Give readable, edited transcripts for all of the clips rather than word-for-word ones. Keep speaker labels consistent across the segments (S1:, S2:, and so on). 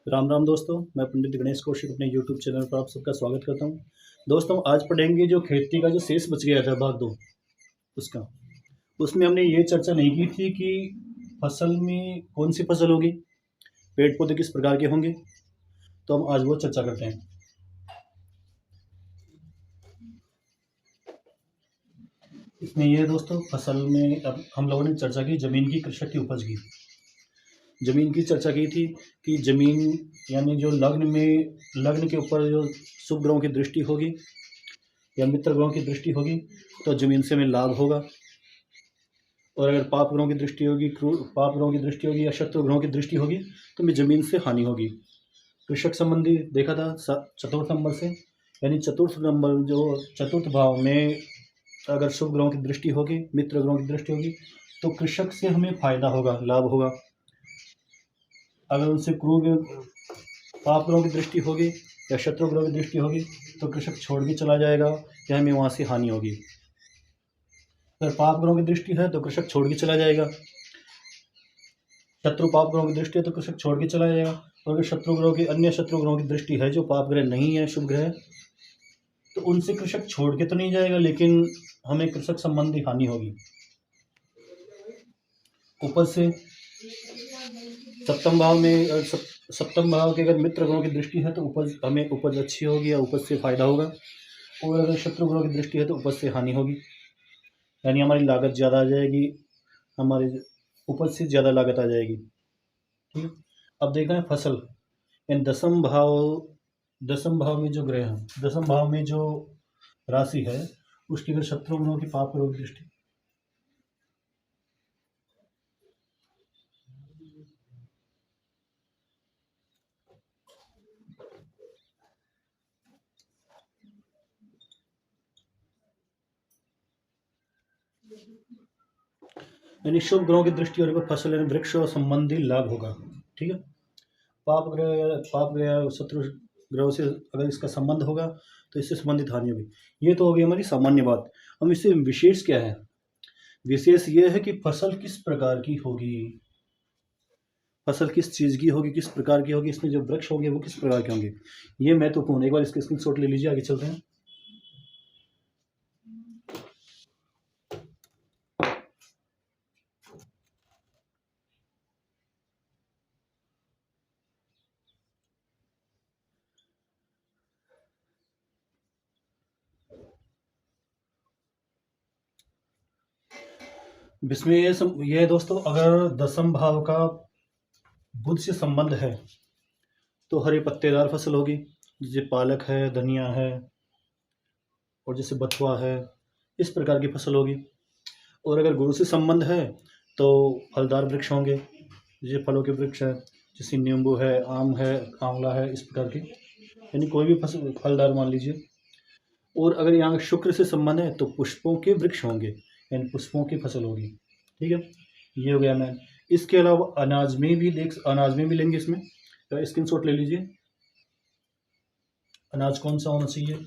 S1: राम राम दोस्तों, मैं पंडित गणेश कौशिक अपने यूट्यूब चैनल पर आप सबका स्वागत करता हूं। दोस्तों, आज पढ़ेंगे जो खेती का जो शेष बच गया था भाग दो उसका। उसमें हमने ये चर्चा नहीं की थी कि फसल में कौन सी फसल होगी, पेड़ पौधे किस प्रकार के होंगे। तो हम आज वो चर्चा करते हैं। इसमें ये दोस्तों, फसल में अब हम लोगों ने चर्चा की जमीन की, कृषक की उपज की। जमीन की चर्चा की थी कि जमीन यानी जो लग्न के ऊपर जो शुभ ग्रहों की दृष्टि होगी या मित्र ग्रहों की दृष्टि होगी तो ज़मीन से हमें लाभ होगा। और अगर पाप ग्रहों की दृष्टि होगी, पाप ग्रहों की दृष्टि होगी या शत्रु ग्रहों की दृष्टि होगी तो हमें ज़मीन से हानि होगी। कृषक संबंधी देखा था चतुर्थ नंबर से, यानी चतुर्थ भाव में अगर शुभ ग्रहों की दृष्टि होगी, मित्र ग्रहों की दृष्टि होगी तो कृषक से हमें फायदा होगा, लाभ होगा। अगर उनसे पाप ग्रहों की दृष्टि होगी या शत्रु ग्रहों की दृष्टि होगी तो कृषक छोड़ के चला जाएगा या हमें वहाँ से हानि होगी। अगर पाप ग्रहों की दृष्टि है तो कृषक छोड़ के चला जाएगा, शत्रु पाप ग्रहों की दृष्टि है तो कृषक छोड़ के चला जाएगा। और अगर अन्य शत्रु ग्रहों की दृष्टि है जो पाप ग्रह नहीं है, शुभ ग्रह, तो उनसे कृषक छोड़ के तो नहीं जाएगा लेकिन हमें कृषक संबंधी हानि होगी। ऊपर से सप्तम भाव के अगर मित्र ग्रहों की दृष्टि है तो उपज अच्छी होगी या उपज से फायदा होगा। और अगर शत्रु ग्रहों की दृष्टि है तो उपज से हानि होगी, यानी हमारी लागत ज़्यादा आ जाएगी, हमारे उपज से ज़्यादा लागत आ जाएगी। ठीक है, अब देखना है फसल इन दसम भाव में जो ग्रह हैं, दसम भाव में जो राशि है उसकी अगर शत्रु ग्रहों की पाप ग्रहों की दृष्टि, यानी शुभ ग्रहों की दृष्टि और फसल यानी वृक्ष और संबंधी लाभ होगा। ठीक है, पाप ग्रह या शत्रु ग्रहों से अगर इसका संबंध होगा तो इससे संबंधित हानि होगी। ये तो हो गई हमारी सामान्य बात। हम इससे विशेष क्या है, विशेष ये है कि फसल किस प्रकार की होगी, फसल किस चीज़ की होगी, किस प्रकार की होगी, इसमें जो वृक्ष होंगे वो किस प्रकार के होंगे, ये महत्वपूर्ण। एक बार इसके स्क्रीनशॉट ले लीजिए, आगे चलते हैं। इसमें ये दोस्तों, अगर दसम भाव का बुध से संबंध है तो हरे पत्तेदार फसल होगी, जैसे पालक है, धनिया है और जैसे बथुआ है, इस प्रकार की फसल होगी। और अगर गुरु से संबंध है तो फलदार वृक्ष होंगे, जैसे फलों के वृक्ष है, जैसे नींबू है, आम है, आंवला है, इस प्रकार की, यानी कोई भी फसल फलदार मान लीजिए। और अगर यहाँ शुक्र से संबंध है तो पुष्पों के वृक्ष होंगे, यानी पुष्पों की फसल होगी। ठीक है, ये हो गया मैन। इसके अलावा अनाज में भी लेंगे, इसमें स्क्रीनशॉट ले लीजिए। अनाज कौन सा होना चाहिए,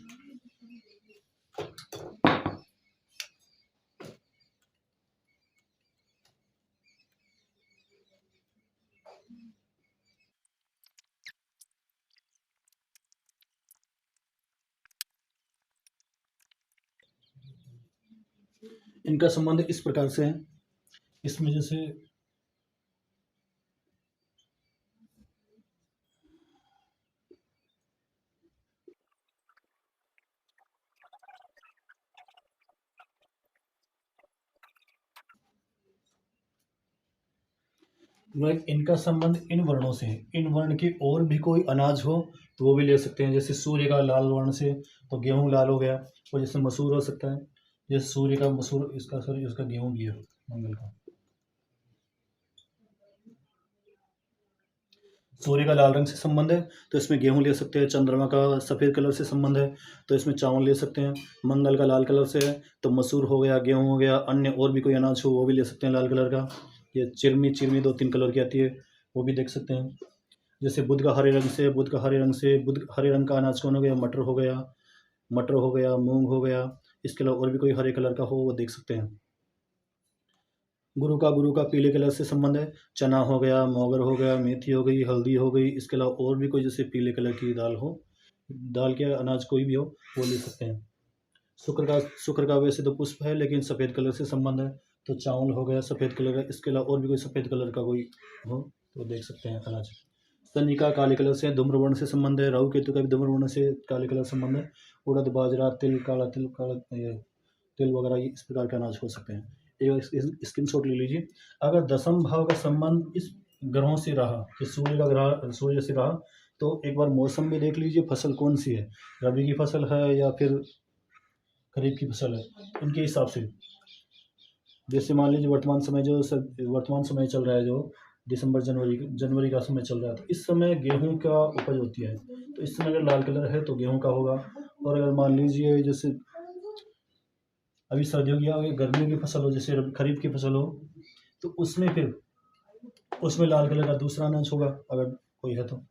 S1: इनका संबंध इस प्रकार से है। इसमें जैसे इनका संबंध इन वर्णों से है। इन वर्ण के और भी कोई अनाज हो तो वो भी ले सकते हैं, जैसे सूर्य का लाल वर्ण से तो गेहूं लाल हो गया, और जैसे मसूर हो सकता है, जैसे सूर्य का मसूर, इसका गेहूं भी है, मंगल का। सूर्य का लाल रंग से संबंध है तो इसमें गेहूं ले सकते हैं। चंद्रमा का सफ़ेद कलर से संबंध है तो इसमें चावल ले सकते हैं। मंगल का लाल कलर से है तो मसूर हो गया, गेहूं हो गया, अन्य और भी कोई अनाज हो वो भी ले सकते हैं लाल कलर का। ये चिरमी 2-3 कलर की आती है, वो भी देख सकते हैं। जैसे बुध हरे रंग का अनाज कौन हो गया, मटर हो गया, मूंग हो गया। इसके अलावा और भी कोई हरे कलर का हो वो देख सकते हैं। गुरु का पीले कलर से संबंध है। चना हो गया, मोगर हो गया, मेथी हो गई, हल्दी हो गई, इसके अलावा और भी कोई जैसे पीले कलर की दाल हो, दाल के अनाज कोई भी हो वो ले सकते हैं। शुक्र का वैसे तो पुष्प है लेकिन सफ़ेद कलर से संबंध है, तो चावल हो गया सफ़ेद कलर का। इसके अलावा और भी कोई सफ़ेद कलर का कोई हो तो देख सकते हैं अनाज। शनि का काले कलर से, धूम्रवर्ण से संबंध है। राहु केतु का भी धूम्रवर्ण से काले कलर संबंध है। उड़द, बाजरा, तिल, काला ये तिल वगैरह ये इस प्रकार के अनाज हो सकते हैं। एक स्क्रीनशॉट ले लीजिए। अगर दसम भाव का संबंध इस ग्रहों से रहा, इस सूर्य से रहा, तो एक बार मौसम भी देख लीजिए, फसल कौन सी है, रबी की फसल है या फिर खरीफ की फसल है, उनके हिसाब से। जैसे मान लीजिए वर्तमान समय चल रहा है, जो दिसंबर जनवरी का समय चल रहा है, तो इस समय गेहूं का उपज होती है, तो इस समय अगर लाल कलर है तो गेहूं का होगा। और अगर मान लीजिए जैसे अभी सर्दियों की या गर्मियों की फसल हो, जैसे खरीफ की फसल हो, तो उसमें लाल कलर का दूसरा अनाज होगा अगर कोई है तो।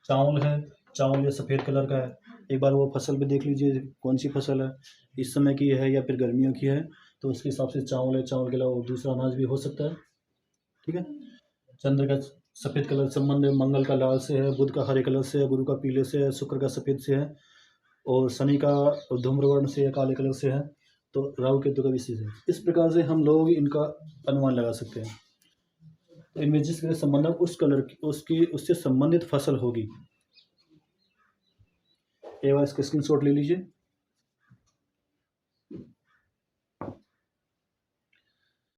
S1: चावल है, चावल ये सफ़ेद कलर का है। एक बार वो फसल भी देख लीजिए कौन सी फसल है, इस समय की है या फिर गर्मियों की है, तो उसके हिसाब से चावल है, चावल के अलावा और दूसरा अनाज भी हो सकता है। ठीक है। चंद्र का सफ़ेद कलर संबंध है, मंगल का लाल से है, बुध का हरे कलर से है, गुरु का पीले से है, शुक्र का सफ़ेद से है, और शनि का धूम्रवर्ण से या काले कलर से है, तो राहु केतु का भी इसी से। इस प्रकार से हम लोग इनका अनुमान लगा सकते हैं। तो इनमें जिस कलर संबंध है उस कलर की उससे संबंधित फसल होगी। एक बार इसका स्क्रीनशॉट ले लीजिए।